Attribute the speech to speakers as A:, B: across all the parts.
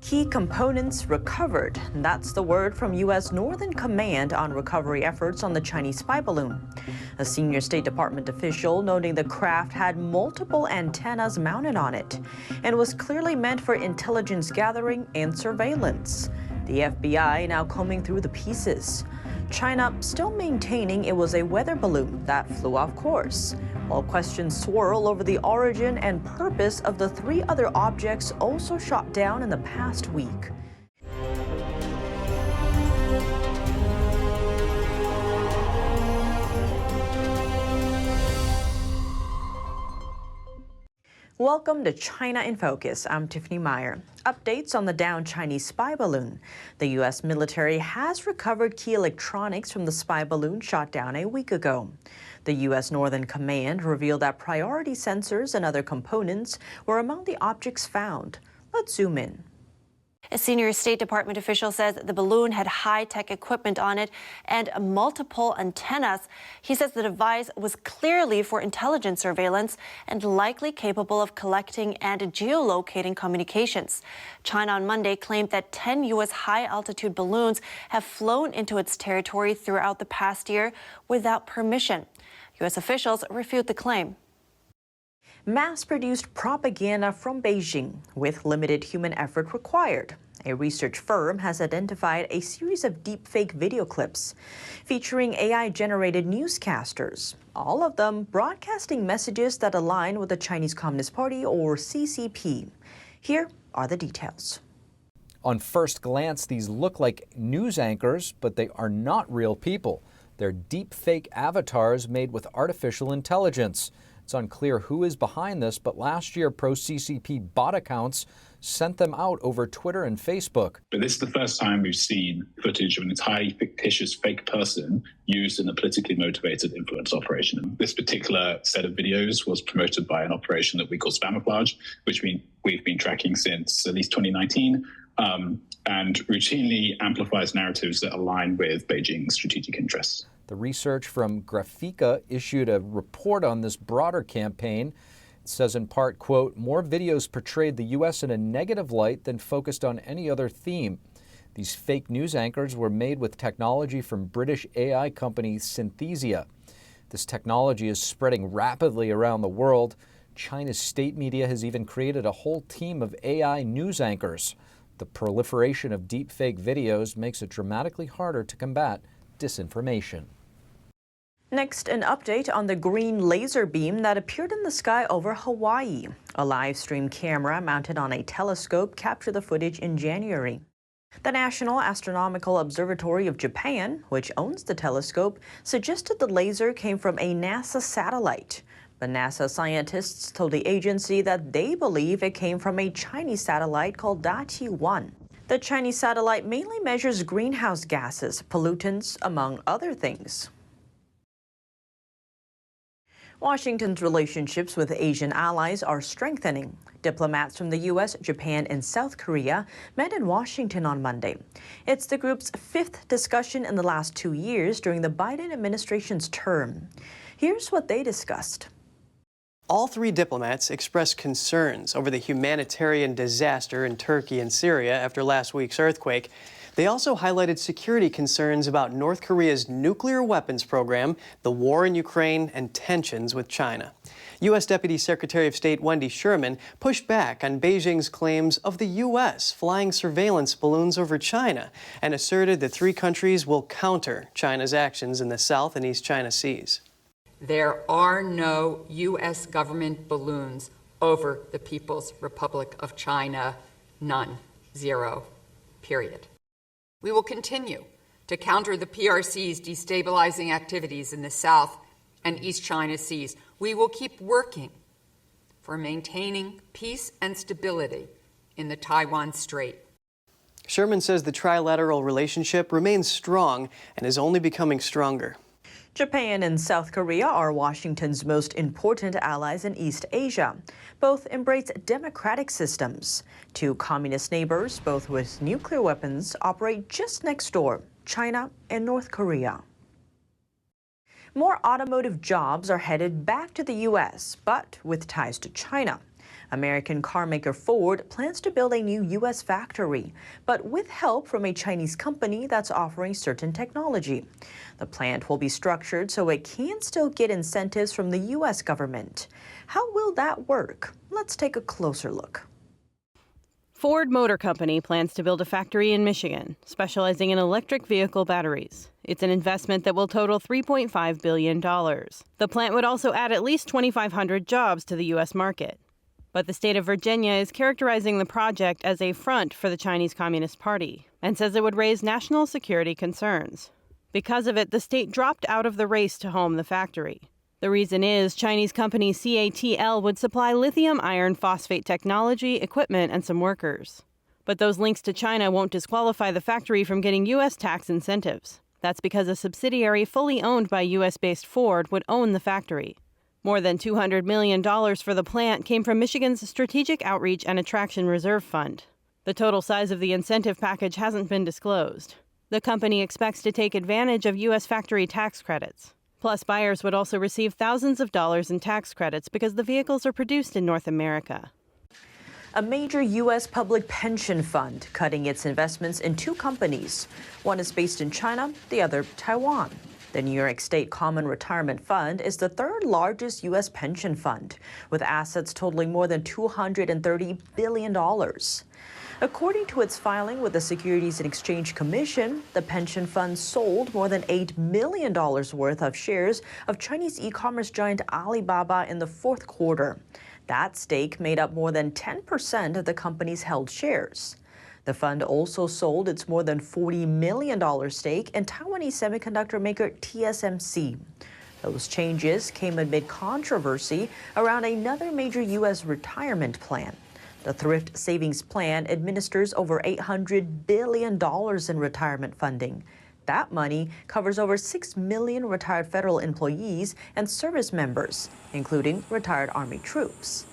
A: Key components recovered. That's the word from U.S. Northern Command on recovery efforts on the Chinese spy balloon. A senior State Department official noting the craft had multiple antennas mounted on it and was clearly meant for intelligence gathering and surveillance. The FBI now combing through the pieces. China still maintaining it was a weather balloon that flew off course, while questions swirl over the origin and purpose of the 3 other objects also shot down in the past week. Welcome to China in Focus. I'm Tiffany Meyer. Updates on the downed Chinese spy balloon. The U.S. military has recovered key electronics from the spy balloon shot down a week ago. The U.S. Northern Command revealed that priority sensors and other components were among the objects found. Let's zoom in.
B: A senior State Department official says the balloon had high-tech equipment on it and multiple antennas. He says the device was clearly for intelligence surveillance and likely capable of collecting and geolocating communications. China on Monday claimed that 10 U.S. high-altitude balloons have flown into its territory throughout the past year without permission. U.S. officials refute the claim.
A: Mass-produced propaganda from Beijing with limited human effort required. A research firm has identified a series of deepfake video clips featuring AI-generated newscasters, all of them broadcasting messages that align with the Chinese Communist Party or CCP. Here are the details.
C: On first glance, these look like news anchors, but they are not real people. They're deepfake avatars made with artificial intelligence. It's unclear who is behind this, but last year pro-CCP bot accounts sent them out over Twitter and Facebook.
D: But this is the first time we've seen footage of an entirely fictitious fake person used in a politically motivated influence operation. This particular set of videos was promoted by an operation that we call Spamouflage, which we've been tracking since at least 2019, and routinely amplifies narratives that align with Beijing's strategic interests.
C: The research from Graphica issued a report on this broader campaign. It says in part, quote, more videos portrayed the U.S. in a negative light than focused on any other theme. These fake news anchors were made with technology from British AI company Synthesia. This technology is spreading rapidly around the world. China's state media has even created a whole team of AI news anchors. The proliferation of deepfake videos makes it dramatically harder to combat disinformation.
A: Next, an update on the green laser beam that appeared in the sky over Hawaii. A live stream camera mounted on a telescope captured the footage in January. The National Astronomical Observatory of Japan, which owns the telescope, suggested the laser came from a NASA satellite. But NASA scientists told the agency that they believe it came from a Chinese satellite called Daqi-1. The Chinese satellite mainly measures greenhouse gases, pollutants, among other things. Washington's relationships with Asian allies are strengthening. Diplomats from the U.S., Japan, and South Korea met in Washington on Monday. It's the group's 5th discussion in the last 2 years during the Biden administration's term. Here's what they discussed.
E: All 3 diplomats expressed concerns over the humanitarian disaster in Turkey and Syria after last week's earthquake. They also highlighted security concerns about North Korea's nuclear weapons program, the war in Ukraine, and tensions with China. U.S. Deputy Secretary of State Wendy Sherman pushed back on Beijing's claims of the U.S. flying surveillance balloons over China and asserted the 3 countries will counter China's actions in the South and East China Seas.
F: There are no U.S. government balloons over the People's Republic of China. None. Zero. Period. We will continue to counter the PRC's destabilizing activities in the South and East China Seas. We will keep working for maintaining peace and stability in the Taiwan Strait.
E: Sherman says the trilateral relationship remains strong and is only becoming stronger.
A: Japan and South Korea are Washington's most important allies in East Asia. Both embrace democratic systems. 2 communist neighbors, both with nuclear weapons, operate just next door, China and North Korea. More automotive jobs are headed back to the U.S., but with ties to China. American carmaker Ford plans to build a new U.S. factory, but with help from a Chinese company that's offering certain technology. The plant will be structured so it can still get incentives from the U.S. government. How will that work? Let's take a closer look.
G: Ford Motor Company plans to build a factory in Michigan, specializing in electric vehicle batteries. It's an investment that will total $3.5 billion. The plant would also add at least 2,500 jobs to the U.S. market. But the state of Virginia is characterizing the project as a front for the Chinese Communist Party and says it would raise national security concerns. Because of it, the state dropped out of the race to home the factory. The reason is Chinese company CATL would supply lithium iron phosphate technology, equipment, and some workers. But those links to China won't disqualify the factory from getting U.S. tax incentives. That's because a subsidiary fully owned by U.S.-based Ford would own the factory. More than $200 million for the plant came from Michigan's Strategic Outreach and Attraction Reserve Fund. The total size of the incentive package hasn't been disclosed. The company expects to take advantage of U.S. factory tax credits. Plus, buyers would also receive thousands of dollars in tax credits because the vehicles are produced in North America.
A: A major U.S. public pension fund cutting its investments in two companies. One is based in China, the other Taiwan. The New York State Common Retirement Fund is the third largest U.S. pension fund, with assets totaling more than $230 billion. According to its filing with the Securities and Exchange Commission, the pension fund sold more than $8 million worth of shares of Chinese e-commerce giant Alibaba in the fourth quarter. That stake made up more than 10% of the company's held shares. The fund also sold its more than $40 million stake in Taiwanese semiconductor maker Tsmc. Those changes came amid controversy around another major U.S. retirement plan. The Thrift Savings Plan administers over $800 billion in retirement funding. That money covers over 6 million retired federal employees and service members, including retired Army troops.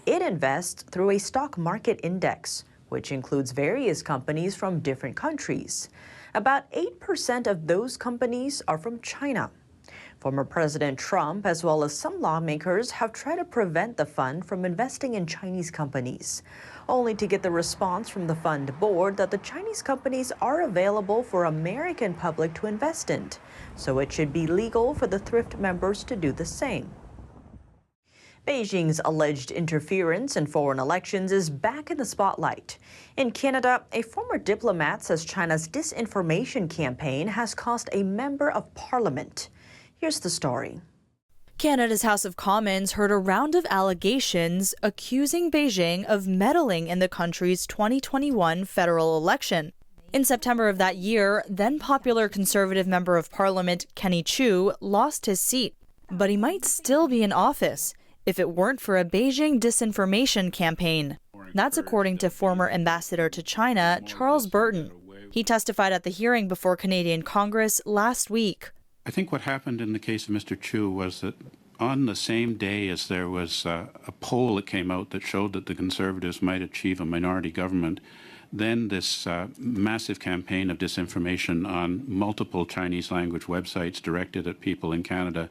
A: It invests through a stock market index, which includes various companies from different countries. About 8% of those companies are from China. Former President Trump, as well as some lawmakers, have tried to prevent the fund from investing in Chinese companies, only to get the response from the fund board that the Chinese companies are available for American public to invest in, so it should be legal for the thrift members to do the same. Beijing's alleged interference in foreign elections is back in the spotlight. In Canada, a former diplomat says China's disinformation campaign has cost a member of parliament. Here's the story.
H: Canada's House of Commons heard a round of allegations accusing Beijing of meddling in the country's 2021 federal election. In September of that year, then popular Conservative Member of Parliament Kenny Chu lost his seat, but he might still be in office if it weren't for a Beijing disinformation campaign. That's according to former ambassador to China, Charles Burton. He testified at the hearing before Canadian Congress last week.
I: I think what happened in the case of Mr. Chu was that on the same day as there was a poll that came out that showed that the Conservatives might achieve a minority government, then this massive campaign of disinformation on multiple Chinese language websites directed at people in Canada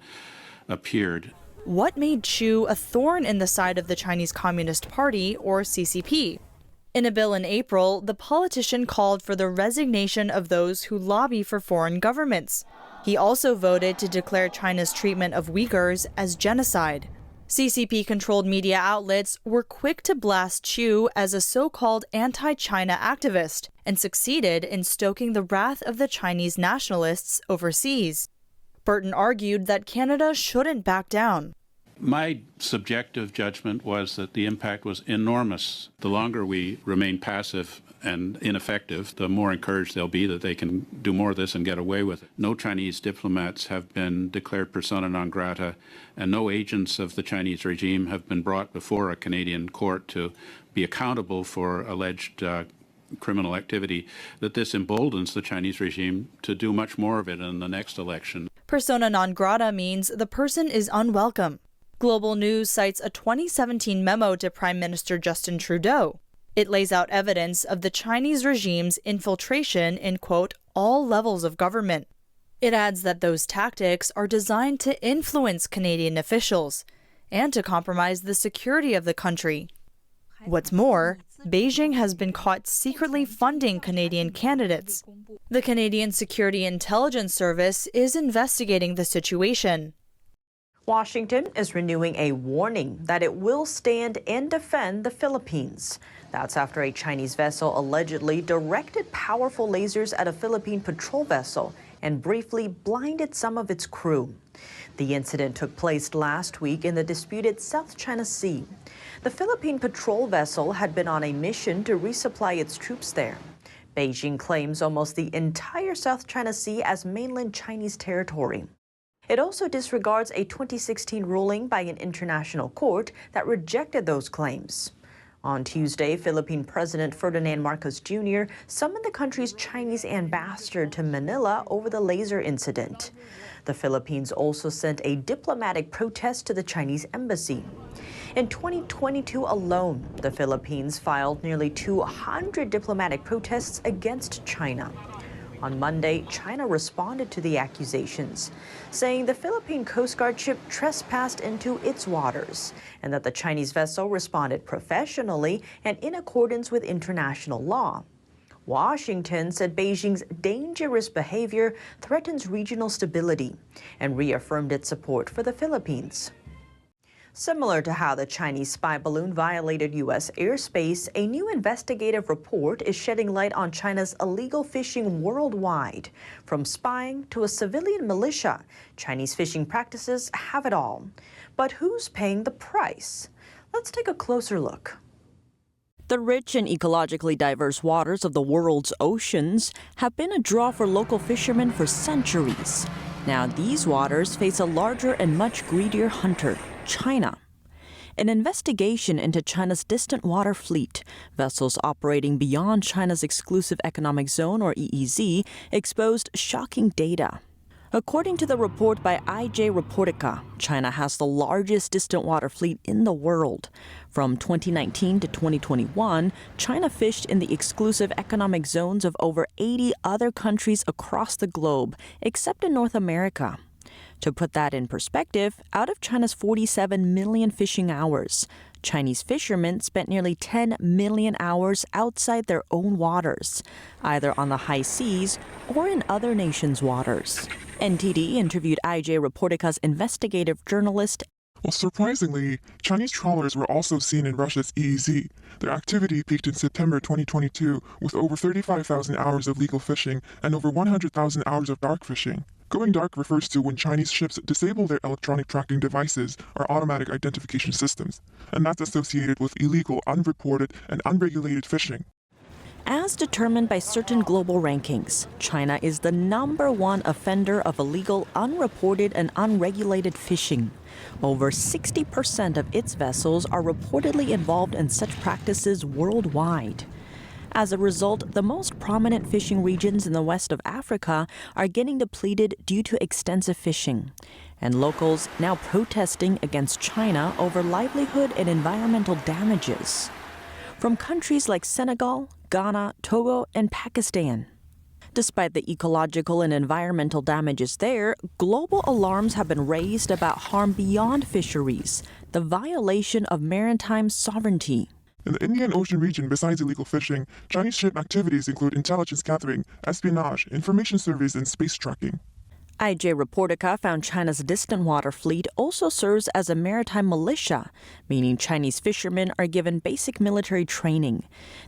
I: appeared.
H: What made Chu a thorn in the side of the Chinese Communist Party, or CCP? In a bill in April, the politician called for the resignation of those who lobby for foreign governments. He also voted to declare China's treatment of Uyghurs as genocide. CCP-controlled media outlets were quick to blast Chu as a so-called anti-China activist and succeeded in stoking the wrath of the Chinese nationalists overseas. Burton argued that Canada shouldn't back down.
I: My subjective judgment was that the impact was enormous. The longer we remain passive and ineffective, the more encouraged they'll be that they can do more of this and get away with it. No Chinese diplomats have been declared persona non grata, and no agents of the Chinese regime have been brought before a Canadian court to be accountable for alleged criminal activity. That this emboldens the Chinese regime to do much more of it in the next election.
H: Persona non grata means the person is unwelcome. Global News cites a 2017 memo to Prime Minister Justin Trudeau. It lays out evidence of the Chinese regime's infiltration in, quote, all levels of government. It adds that those tactics are designed to influence Canadian officials and to compromise the security of the country. What's more, Beijing has been caught secretly funding Canadian candidates. The Canadian Security Intelligence Service is investigating the situation.
A: Washington is renewing a warning that it will stand and defend the Philippines. That's after a Chinese vessel allegedly directed powerful lasers at a Philippine patrol vessel and briefly blinded some of its crew. The incident took place last week in the disputed South China Sea. The Philippine patrol vessel had been on a mission to resupply its troops there. Beijing claims almost the entire South China Sea as mainland Chinese territory. It also disregards a 2016 ruling by an international court that rejected those claims. On Tuesday, Philippine President Ferdinand Marcos Jr. summoned the country's Chinese ambassador to Manila over the laser incident. The Philippines also sent a diplomatic protest to the Chinese embassy. In 2022 alone, the Philippines filed nearly 200 diplomatic protests against China. On Monday, China responded to the accusations, saying the Philippine Coast Guard ship trespassed into its waters and that the Chinese vessel responded professionally and in accordance with international law. Washington said Beijing's dangerous behavior threatens regional stability and reaffirmed its support for the Philippines. Similar to how the Chinese spy balloon violated U.S. airspace, a new investigative report is shedding light on China's illegal fishing worldwide. From spying to a civilian militia, Chinese fishing practices have it all. But who's paying the price? Let's take a closer look.
J: The rich and ecologically diverse waters of the world's oceans have been a draw for local fishermen for centuries. Now these waters face a larger and much greedier hunter, China. An investigation into China's distant water fleet, vessels operating beyond China's exclusive economic zone or EEZ, exposed shocking data. According to the report by IJ Reportica, China has the largest distant water fleet in the world. From 2019 to 2021, China fished in the exclusive economic zones of over 80 other countries across the globe, except in North America. To put that in perspective, out of China's 47 million fishing hours, Chinese fishermen spent nearly 10 million hours outside their own waters, either on the high seas or in other nations' waters. NTD interviewed IJ Reportica's investigative journalist.
K: Well, surprisingly, Chinese trawlers were also seen in Russia's EEZ. Their activity peaked in September 2022 with over 35,000 hours of legal fishing and over 100,000 hours of dark fishing. Going dark refers to when Chinese ships disable their electronic tracking devices or automatic identification systems, and that's associated with illegal, unreported, and unregulated fishing.
J: As determined by certain global rankings, China is the #1 offender of illegal, unreported, and unregulated fishing. Over 60% of its vessels are reportedly involved in such practices worldwide. As a result, the most prominent fishing regions in the west of Africa are getting depleted due to extensive fishing, and locals now protesting against China over livelihood and environmental damages. From countries like Senegal, Ghana, Togo, and Pakistan. Despite the ecological and environmental damages there, global alarms have been raised about harm beyond fisheries, the violation of maritime sovereignty.
K: In the Indian Ocean region, besides illegal fishing, Chinese ship activities include intelligence gathering, espionage, information surveys, and space tracking.
J: IJ Reportica found China's distant water fleet also serves as a maritime militia, meaning Chinese fishermen are given basic military training.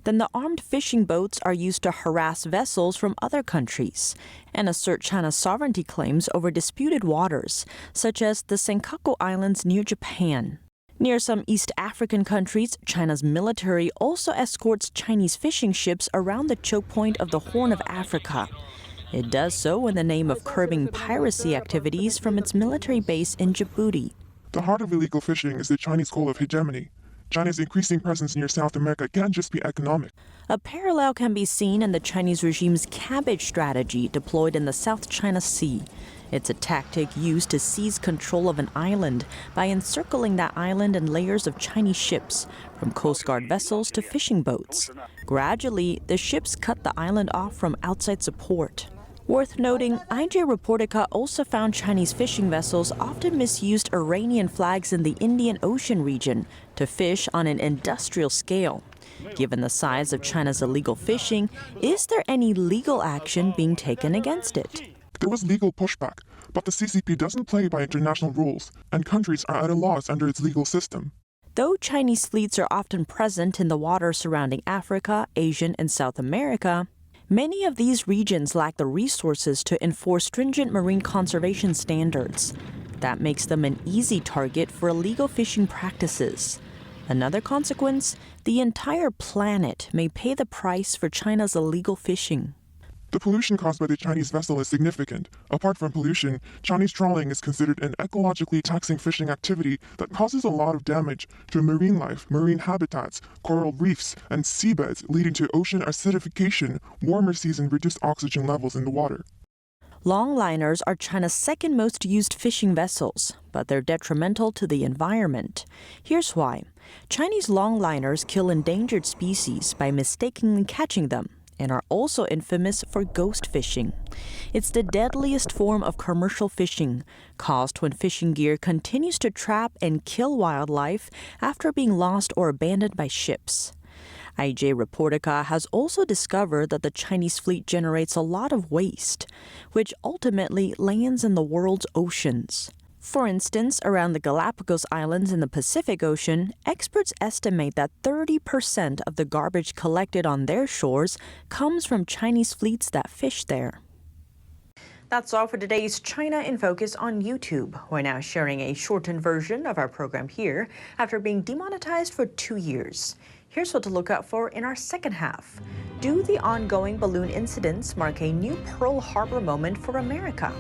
J: Then the armed fishing boats are used to harass vessels from other countries and assert China's sovereignty claims over disputed waters, such as the Senkaku Islands near Japan. Near some East African countries, China's military also escorts Chinese fishing ships around the choke point of the Horn of Africa. It does so in the name of curbing piracy activities from its military base in Djibouti.
K: The heart of illegal fishing is the Chinese goal of hegemony. China's increasing presence near South America can't just be economic.
J: A parallel can be seen in the Chinese regime's cabbage strategy deployed in the South China Sea. It's a tactic used to seize control of an island by encircling that island in layers of Chinese ships, from Coast Guard vessels to fishing boats. Gradually, the ships cut the island off from outside support. Worth noting, IJ Reportica also found Chinese fishing vessels often misused Iranian flags in the Indian Ocean region to fish on an industrial scale. Given the size of China's illegal fishing, is there any legal action being taken against it?
K: There was legal pushback, but the CCP doesn't play by international rules, and countries are at a loss under its legal system.
J: Though Chinese fleets are often present in the waters surrounding Africa, Asia, and South America, many of these regions lack the resources to enforce stringent marine conservation standards. That makes them an easy target for illegal fishing practices. Another consequence, the entire planet may pay the price for China's illegal fishing.
K: The pollution caused by the Chinese vessel is significant. Apart from pollution, Chinese trawling is considered an ecologically taxing fishing activity that causes a lot of damage to marine life, marine habitats, coral reefs, and seabeds, leading to ocean acidification, warmer seas, and reduced oxygen levels in the water.
J: Longliners are China's second most used fishing vessels, but they're detrimental to the environment. Here's why. Chinese longliners kill endangered species by mistakenly catching them, and are also infamous for ghost fishing. It's the deadliest form of commercial fishing, caused when fishing gear continues to trap and kill wildlife after being lost or abandoned by ships. IJ Reportica has also discovered that the Chinese fleet generates a lot of waste, which ultimately lands in the world's oceans. For instance, around the Galapagos Islands in the Pacific Ocean, experts estimate that 30% of the garbage collected on their shores comes from Chinese fleets that fish there.
A: That's all for today's China in Focus on YouTube. We're now sharing a shortened version of our program here after being demonetized for 2 years. Here's what to look out for in our second half. Do the ongoing balloon incidents mark a new Pearl Harbor moment for America?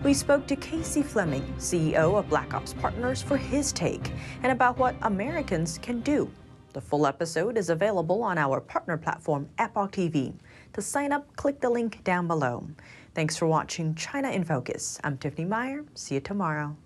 A: We spoke to Casey Fleming, CEO of Black Ops Partners, for his take and about what Americans can do. The full episode is available on our partner platform, Epoch TV. To sign up, click the link down below. Thanks for watching China in Focus. I'm Tiffany Meyer. See you tomorrow.